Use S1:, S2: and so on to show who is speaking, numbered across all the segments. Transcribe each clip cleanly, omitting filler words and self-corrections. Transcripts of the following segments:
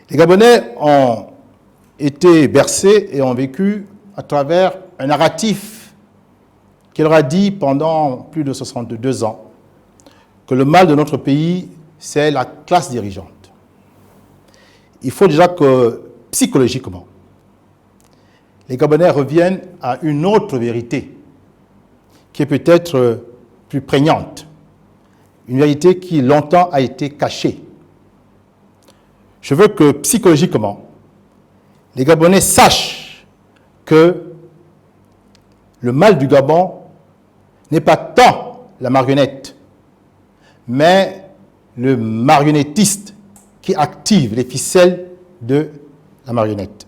S1: Les Gabonais ont été bercés et ont vécu à travers un narratif qui leur a dit pendant plus de 62 ans que le mal de notre pays, c'est la classe dirigeante. Il faut déjà que, psychologiquement, les Gabonais reviennent à une autre vérité qui est peut-être plus prégnante, une vérité qui longtemps a été cachée. Je veux que, psychologiquement, les Gabonais sachent que le mal du Gabon n'est pas tant la marionnette, mais le marionnettiste qui active les ficelles de la marionnette.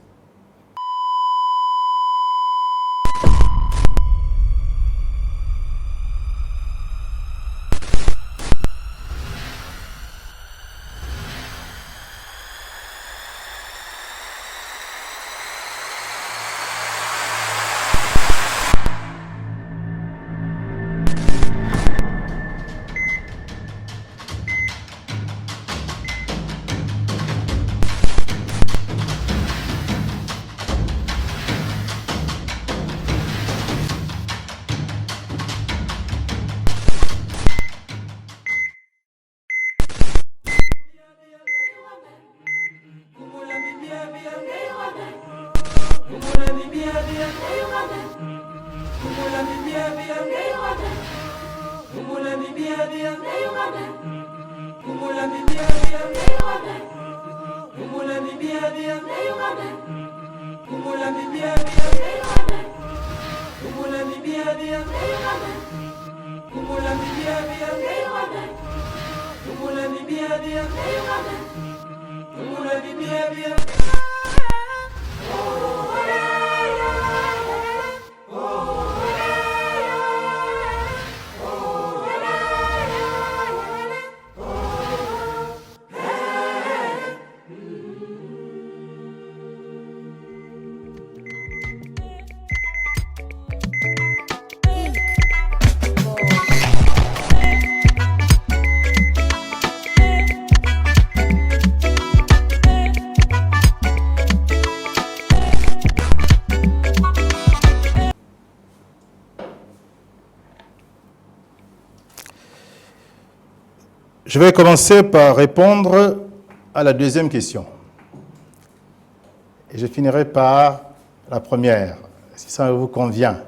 S1: Je vais commencer par répondre à la deuxième question. Et je finirai par la première, si ça vous convient.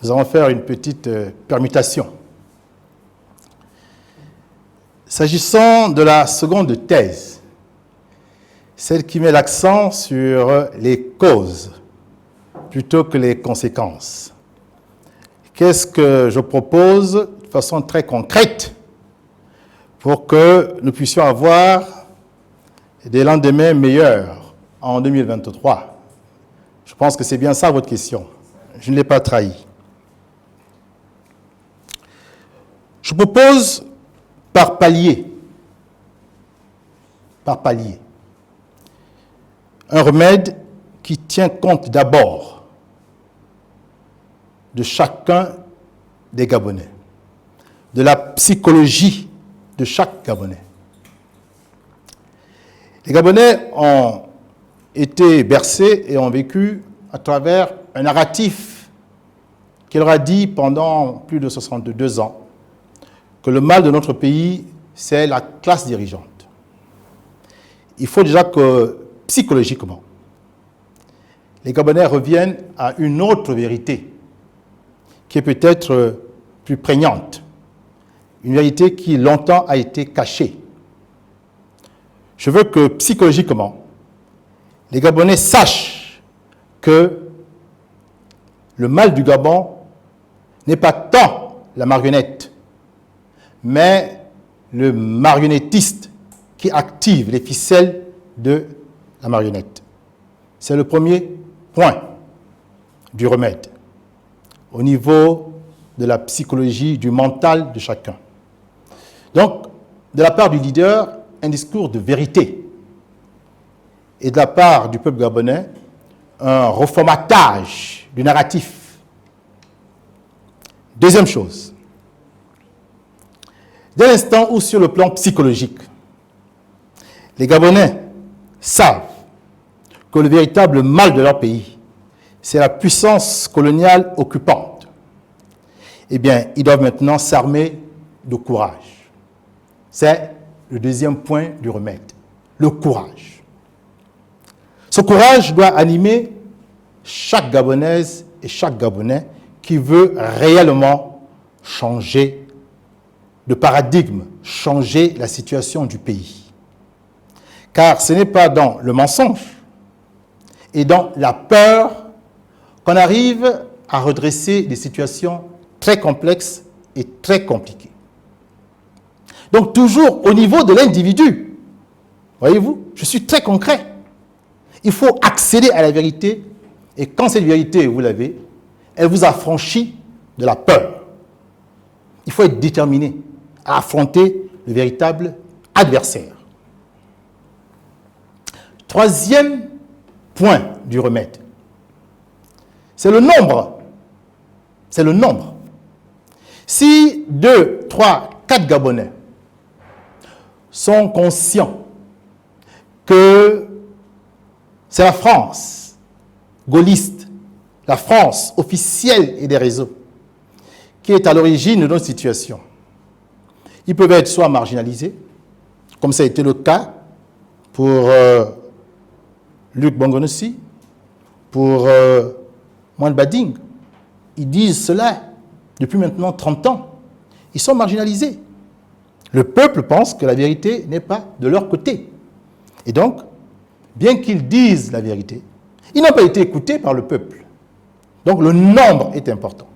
S1: Nous allons faire une petite permutation. S'agissant de la seconde thèse, celle qui met l'accent sur les causes plutôt que les conséquences, qu'est-ce que je propose de façon très concrète pour que nous puissions avoir des lendemains meilleurs en 2023? Je pense que c'est bien ça votre question. Je ne l'ai pas trahi. Je propose par palier, un remède qui tient compte d'abord de chacun des Gabonais, de la psychologie de chaque Gabonais. Les Gabonais ont été bercés et ont vécu à travers un narratif qui leur a dit pendant plus de 62 ans que le mal de notre pays, c'est la classe dirigeante. Il faut déjà que, psychologiquement, les Gabonais reviennent à une autre vérité qui est peut-être plus prégnante, une vérité qui longtemps a été cachée. Je veux que, psychologiquement, les Gabonais sachent que le mal du Gabon n'est pas tant la marionnette, mais le marionnettiste qui active les ficelles de la marionnette. C'est le premier point du remède, au niveau de la psychologie, du mental de chacun. Donc, de la part du leader, un discours de vérité, et de la part du peuple gabonais, un reformatage du narratif. Deuxième chose, dès l'instant où sur le plan psychologique, les Gabonais savent que le véritable mal de leur pays, c'est la puissance coloniale occupante. Eh bien, ils doivent maintenant s'armer de courage. C'est le deuxième point du remède, le courage. Ce courage doit animer chaque Gabonaise et chaque Gabonais qui veut réellement changer de paradigme, changer la situation du pays. Car ce n'est pas dans le mensonge et dans la peur qu'on arrive à redresser des situations très complexes et très compliquées. Donc toujours au niveau de l'individu, voyez-vous, je suis très concret. Il faut accéder à la vérité et quand cette vérité, vous l'avez, elle vous affranchit de la peur. Il faut être déterminé à affronter le véritable adversaire. Troisième point du remède, c'est le nombre. C'est le nombre. Si 2, 3, 4 Gabonais sont conscients que c'est la France gaulliste, la France officielle et des réseaux, qui est à l'origine de notre situation, ils peuvent être soit marginalisés, comme ça a été le cas pour Luc Bongonossi, pour Moine Bading. Ils disent cela depuis maintenant 30 ans. Ils sont marginalisés. Le peuple pense que la vérité n'est pas de leur côté. Et donc, bien qu'ils disent la vérité, ils n'ont pas été écoutés par le peuple. Donc, le nombre est important.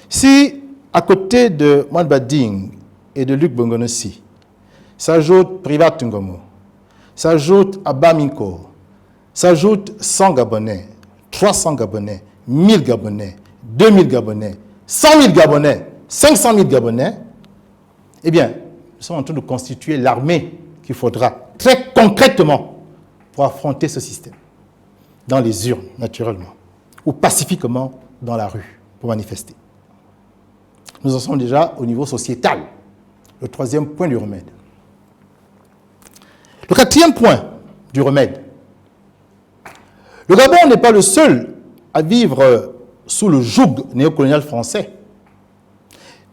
S1: Si, à côté de Moine Bading et de Luc Bongonossi, s'ajoute Privat Ngomo, s'ajoute Abba Minko, s'ajoute 100 Gabonais, 300 Gabonais, 1000 Gabonais, 2000 Gabonais, 100 000 Gabonais, 500 000 Gabonais, eh bien, nous sommes en train de constituer l'armée qu'il faudra très concrètement pour affronter ce système. Dans les urnes, naturellement, ou pacifiquement dans la rue, pour manifester. Nous en sommes déjà au niveau sociétal, le troisième point du remède. Le quatrième point du remède. Le Gabon n'est pas le seul à vivre sous le joug néocolonial français.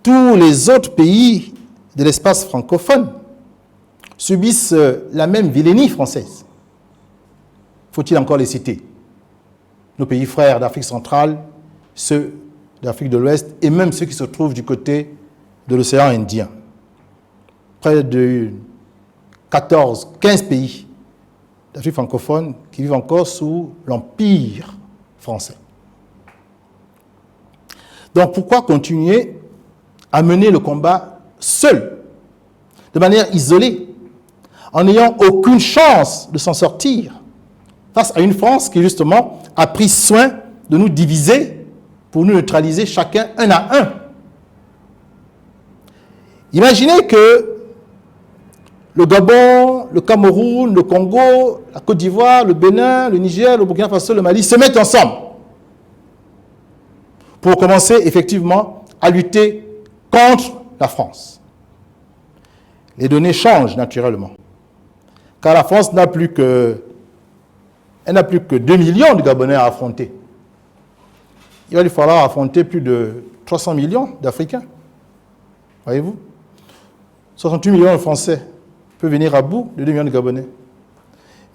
S1: Tous les autres pays de l'espace francophone subissent la même vilainie française. Faut-il encore les citer? Nos pays frères d'Afrique centrale, ceux d'Afrique de l'Ouest et même ceux qui se trouvent du côté de l'océan Indien. Près de 14, 15 pays d'Afrique francophone qui vivent encore sous l'empire français. Donc pourquoi continuer à mener le combat seul, de manière isolée, en n'ayant aucune chance de s'en sortir, face à une France qui justement a pris soin de nous diviser pour nous neutraliser chacun un à un. Imaginez que le Gabon, le Cameroun, le Congo, la Côte d'Ivoire, le Bénin, le Niger, le Burkina Faso, le Mali se mettent ensemble pour commencer effectivement à lutter contre la France. Les données changent naturellement, car la France n'a plus que 2 millions de Gabonais à affronter. Il va lui falloir affronter plus de 300 millions d'Africains. Voyez-vous? 68 millions de Français peuvent venir à bout de 2 millions de Gabonais.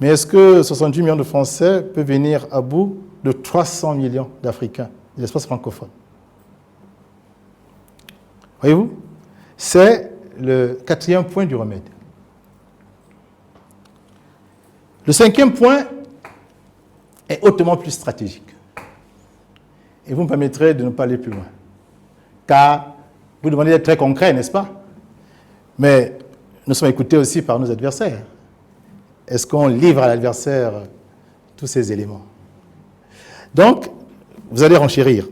S1: Mais est-ce que 68 millions de Français peuvent venir à bout de 300 millions d'Africains de l'espace francophone? Voyez-vous? C'est le quatrième point du remède. Le cinquième point est hautement plus stratégique. Et vous me permettrez de ne pas aller plus loin. Car vous demandez d'être très concret, n'est-ce pas? Mais nous sommes écoutés aussi par nos adversaires. Est-ce qu'on livre à l'adversaire tous ces éléments? Donc, vous allez renchérir.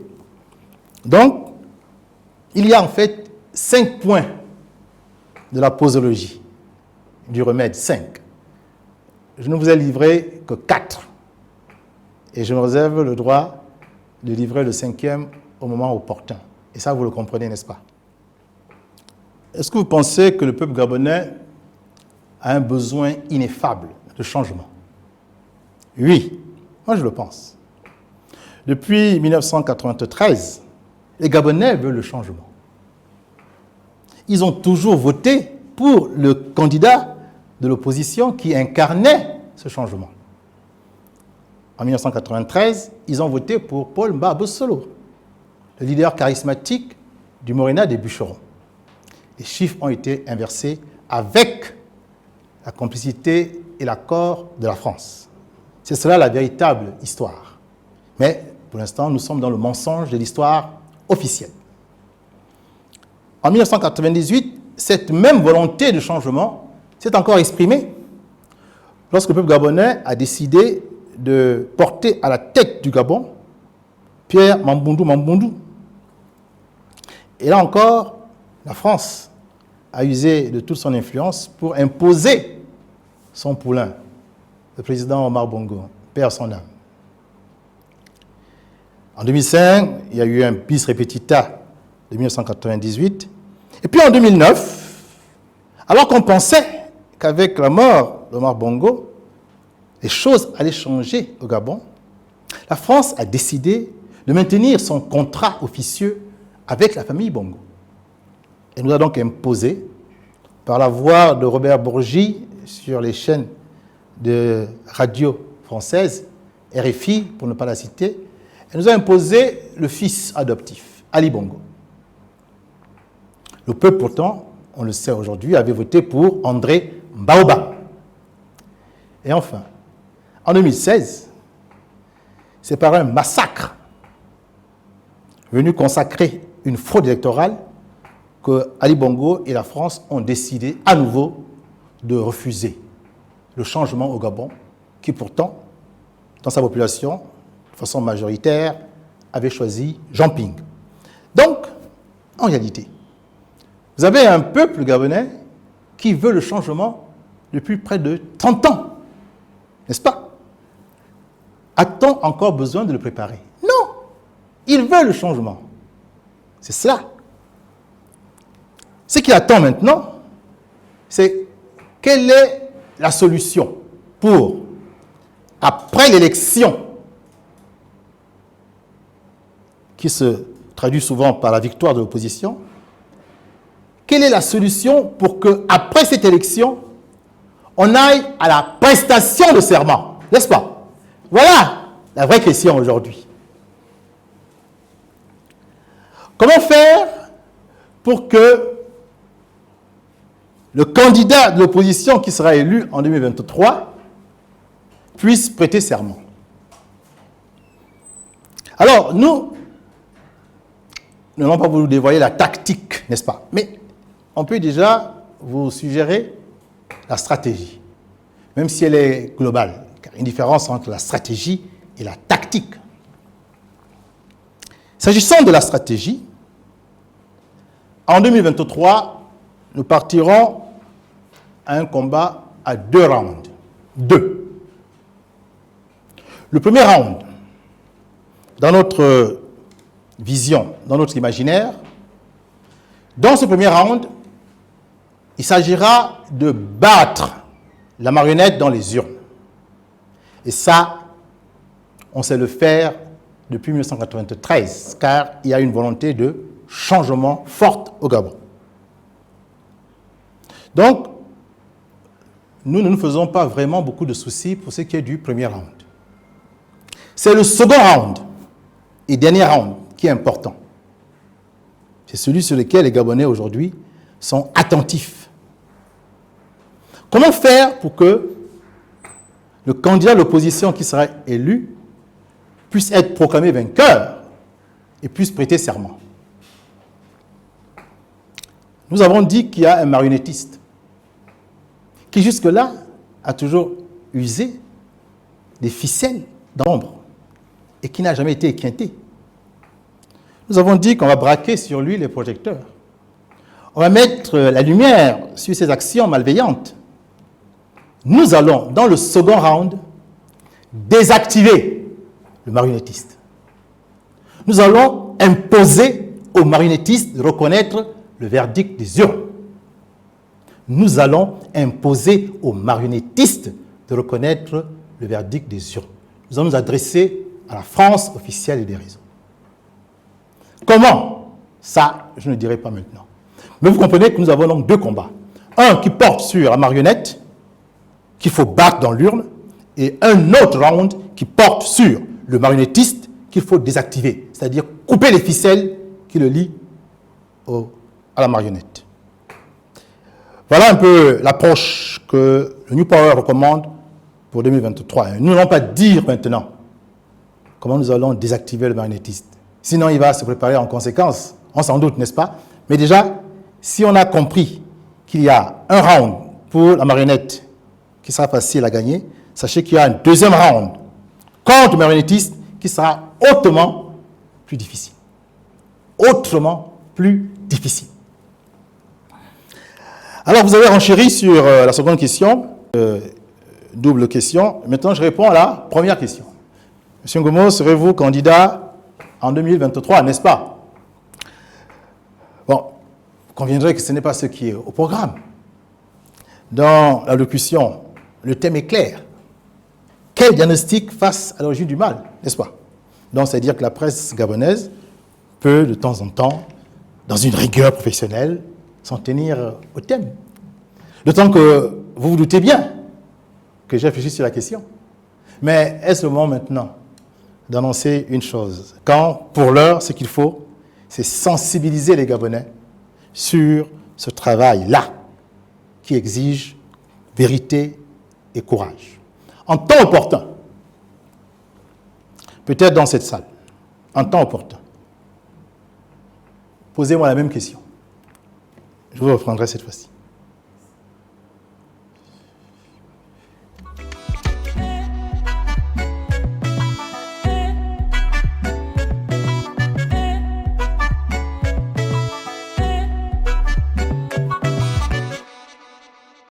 S1: Donc, il y a en fait 5 points de la posologie, du remède, 5. Je ne vous ai livré que 4. Et je me réserve le droit de livrer le 5e au moment opportun. Et ça, vous le comprenez, n'est-ce pas? Est-ce que vous pensez que le peuple gabonais a un besoin ineffable de changement. Oui, moi je le pense. Depuis 1993, les Gabonais veulent le changement. Ils ont toujours voté pour le candidat de l'opposition qui incarnait ce changement. En 1993, ils ont voté pour Paul Mba Bossolo, le leader charismatique du Morena des Bûcherons. Les chiffres ont été inversés avec la complicité et l'accord de la France. C'est cela la véritable histoire. Mais pour l'instant, nous sommes dans le mensonge de l'histoire officielle. En 1998, cette même volonté de changement s'est encore exprimée lorsque le peuple gabonais a décidé de porter à la tête du Gabon Pierre Mamboundou Mamboundou. Et là encore, la France a usé de toute son influence pour imposer son poulain, le président Omar Bongo, paix à son âme. En 2005, il y a eu un bis repetita de 1998. Et puis en 2009, alors qu'on pensait qu'avec la mort d'Omar Bongo, les choses allaient changer au Gabon, la France a décidé de maintenir son contrat officieux avec la famille Bongo. Elle nous a donc imposé, par la voix de Robert Bourgi sur les chaînes de radio françaises, RFI pour ne pas la citer, elle nous a imposé le fils adoptif, Ali Bongo. Le peuple pourtant, on le sait aujourd'hui, avait voté pour André Mbaoba. Et enfin, en 2016, c'est par un massacre venu consacrer une fraude électorale que Ali Bongo et la France ont décidé à nouveau de refuser le changement au Gabon, qui pourtant, dans sa population, de façon majoritaire, avait choisi Jean Ping. Donc, en réalité, vous avez un peuple gabonais qui veut le changement depuis près de 30 ans, n'est-ce pas? A-t-on encore besoin de le préparer? Non, il veut le changement. C'est cela. Ce qu'il attend maintenant, c'est quelle est la solution pour, après l'élection, qui se traduit souvent par la victoire de l'opposition, quelle est la solution pour qu'après cette élection, on aille à la prestation de serment, n'est-ce pas? Voilà la vraie question aujourd'hui. Comment faire pour que le candidat de l'opposition qui sera élu en 2023 puisse prêter serment? Alors, nous n'allons pas vous dévoiler la tactique, n'est-ce pas? Mais on peut déjà vous suggérer la stratégie, même si elle est globale, car il y a une différence entre la stratégie et la tactique. S'agissant de la stratégie, en 2023, nous partirons à un combat à 2 rounds. 2. Le premier round, dans notre vision, dans notre imaginaire, dans ce premier round, il s'agira de battre la marionnette dans les urnes. Et ça, on sait le faire depuis 1993, car il y a une volonté de changement forte au Gabon. Donc, nous ne nous faisons pas vraiment beaucoup de soucis pour ce qui est du premier round. C'est le second round et dernier round qui est important. C'est celui sur lequel les Gabonais aujourd'hui sont attentifs. Comment faire pour que le candidat de l'opposition qui sera élu puisse être proclamé vainqueur et puisse prêter serment? Nous avons dit qu'il y a un marionnettiste qui jusque-là a toujours usé des ficelles d'ombre et qui n'a jamais été équinté. Nous avons dit qu'on va braquer sur lui les projecteurs. On va mettre la lumière sur ses actions malveillantes. Nous allons, dans le second round, désactiver le marionnettiste. Nous allons imposer au marionnettiste de reconnaître le verdict des urnes. nous allons imposer aux marionnettistes de reconnaître le verdict des urnes. Nous allons nous adresser à la France officielle et des réseaux. Comment? Ça, je ne dirai pas maintenant. Mais vous comprenez que nous avons donc deux combats. Un qui porte sur la marionnette, qu'il faut battre dans l'urne, et un autre round qui porte sur le marionnettiste qu'il faut désactiver, c'est-à-dire couper les ficelles qui le lient à la marionnette. Voilà un peu l'approche que le New Power recommande pour 2023. Nous n'allons pas dire maintenant comment nous allons désactiver le marionnettiste. Sinon, il va se préparer en conséquence. On s'en doute, n'est-ce pas? Mais déjà, si on a compris qu'il y a un round pour la marionnette qui sera facile à gagner, sachez qu'il y a un deuxième round contre le marionnettiste qui sera hautement plus difficile. Autrement plus difficile. Alors, vous avez renchéri sur la seconde question, double question. Maintenant, je réponds à la première question. Monsieur Ngomo, serez-vous candidat en 2023, n'est-ce pas? Bon, vous conviendrez que ce n'est pas ce qui est au programme. Dans l'allocution, le thème est clair. Quel diagnostic face à l'origine du mal, n'est-ce pas? Donc, c'est-à-dire que la presse gabonaise peut, de temps en temps, dans une rigueur professionnelle, s'en tenir au thème. D'autant que vous vous doutez bien que j'ai réfléchi sur la question. Mais est-ce le moment maintenant d'annoncer une chose? Quand, pour l'heure, ce qu'il faut, c'est sensibiliser les Gabonais sur ce travail-là qui exige vérité et courage. En temps opportun, peut-être dans cette salle, en temps opportun, posez-moi la même question. Je vous reprendrai cette fois-ci.